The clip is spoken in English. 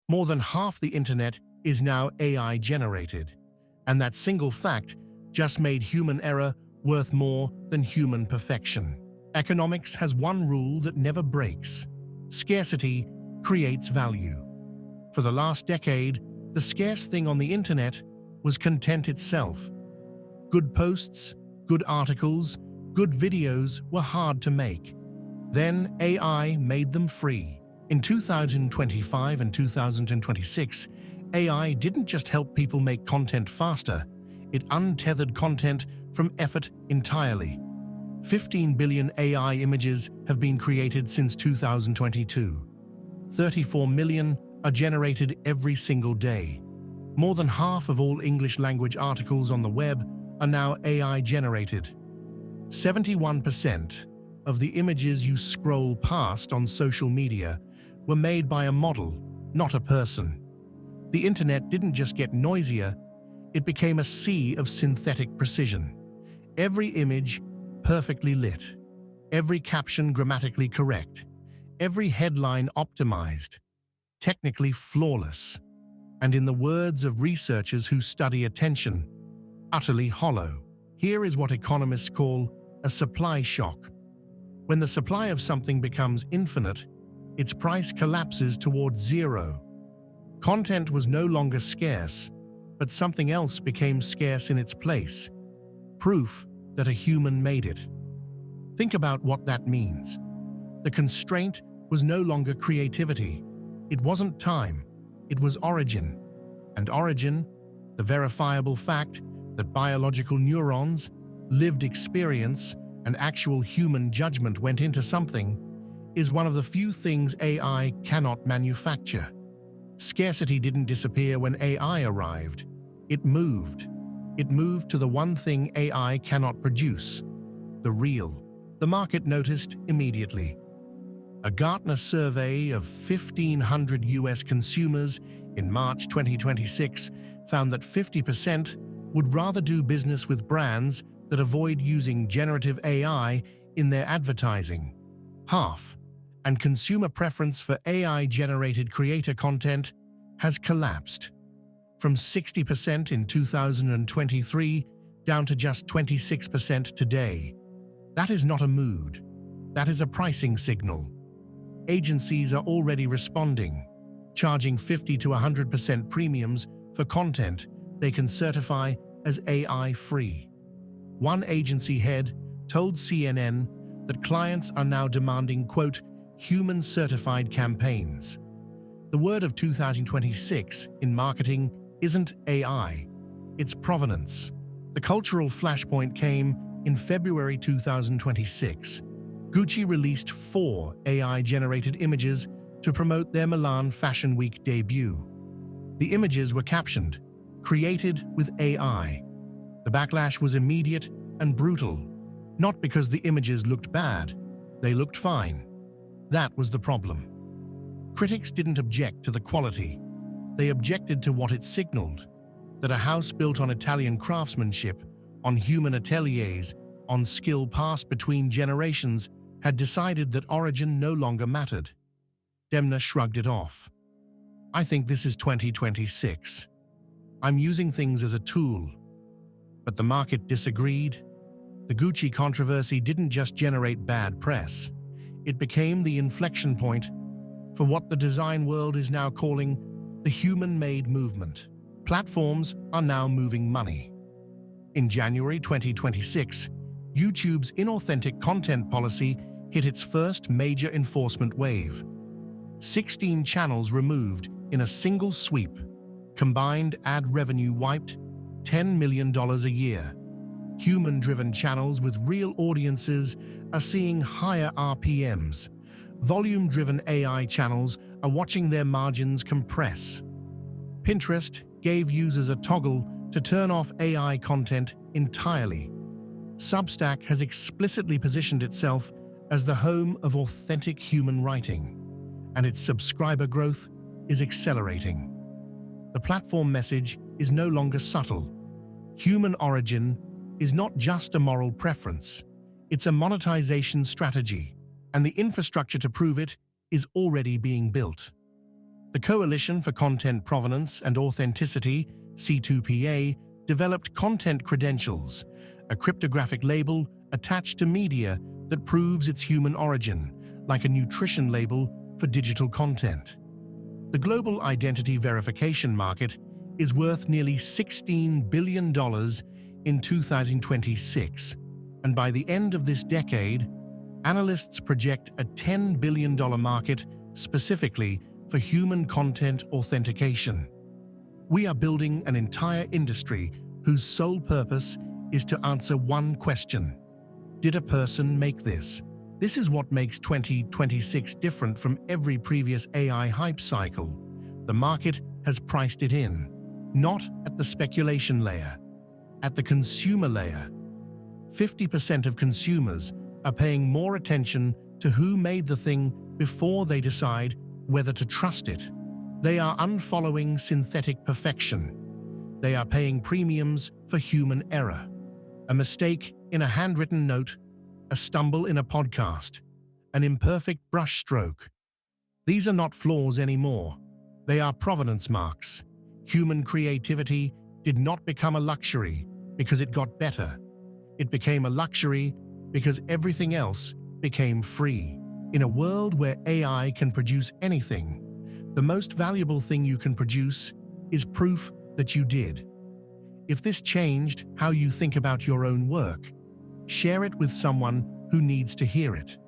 More than half the internet is now AI-generated, and that single fact just made human error worth more than human perfection. Economics has one rule that never breaks. Scarcity creates value. For the last decade, the scarce thing on the internet was content itself. Good posts, good articles, good videos were hard to make. Then AI made them free. In 2025 and 2026, AI didn't just help people make content faster, it untethered content from effort entirely. 15 billion AI images have been created since 2022. 34 million are generated every single day. More than half of all English-language articles on the web are now AI-generated. 71% of the images you scroll past on social media were made by a model, not a person. The internet didn't just get noisier, it became a sea of synthetic precision. Every image perfectly lit, every caption grammatically correct, every headline optimized, technically flawless, and in the words of researchers who study attention, utterly hollow. Here is what economists call a supply shock. When the supply of something becomes infinite, its price collapses towards zero. Content was no longer scarce, but something else became scarce in its place. Proof that a human made it. Think about what that means. The constraint was no longer creativity. It wasn't time, it was origin. And origin, the verifiable fact that biological neurons, lived experience, and actual human judgment went into something, is one of the few things AI cannot manufacture. Scarcity didn't disappear when AI arrived. It moved. It moved to the one thing AI cannot produce, the real. The market noticed immediately. A Gartner survey of 1,500 US consumers in March 2026 found that 50% would rather do business with brands that avoid using generative AI in their advertising. Half. And consumer preference for AI-generated creator content has collapsed from 60% in 2023 down to just 26% today. That is not a mood. That is a pricing signal. Agencies are already responding, charging 50 to 100% premiums for content they can certify as AI-free. One agency head told CNN that clients are now demanding, quote, human-certified campaigns. The word of 2026 in marketing isn't AI, it's provenance. The cultural flashpoint came in February 2026. Gucci released 4 AI-generated images to promote their Milan Fashion Week debut. The images were captioned, "Created with AI." The backlash was immediate and brutal, not because the images looked bad, they looked fine. That was the problem. Critics didn't object to the quality, they objected to what it signaled, that a house built on Italian craftsmanship, on human ateliers, on skill passed between generations, had decided that origin no longer mattered. Demna shrugged it off. I think this is 2026. I'm using things as a tool. But the market disagreed. The Gucci controversy didn't just generate bad press. It became the inflection point for what the design world is now calling the human-made movement. Platforms are now moving money. In January 2026, YouTube's inauthentic content policy hit its first major enforcement wave. 16 channels removed in a single sweep. Combined ad revenue wiped $10 million a year. Human-driven channels with real audiences are seeing higher RPMs. Volume-driven AI channels are watching their margins compress. Pinterest gave users a toggle to turn off AI content entirely. Substack has explicitly positioned itself as the home of authentic human writing, and its subscriber growth is accelerating. The platform message is no longer subtle. Human origin is not just a moral preference, it's a monetization strategy, and the infrastructure to prove it is already being built. The Coalition for Content Provenance and Authenticity, C2PA, developed content credentials, a cryptographic label attached to media that proves its human origin, like a nutrition label for digital content. The global identity verification market is worth nearly $16 billion in 2026, and by the end of this decade, analysts project a $10 billion market specifically for human content authentication. We are building an entire industry whose sole purpose is to answer one question: did a person make this? This is what makes 2026 different from every previous AI hype cycle. The market has priced it in, not at the speculation layer, at the consumer layer. 50% of consumers are paying more attention to who made the thing before they decide whether to trust it. They are unfollowing synthetic perfection. They are paying premiums for human error. A mistake in a handwritten note, a stumble in a podcast, an imperfect brushstroke. These are not flaws anymore. They are provenance marks. Human creativity did not become a luxury because it got better. It became a luxury because everything else became free. In a world where AI can produce anything, the most valuable thing you can produce is proof that you did. If this changed how you think about your own work, share it with someone who needs to hear it.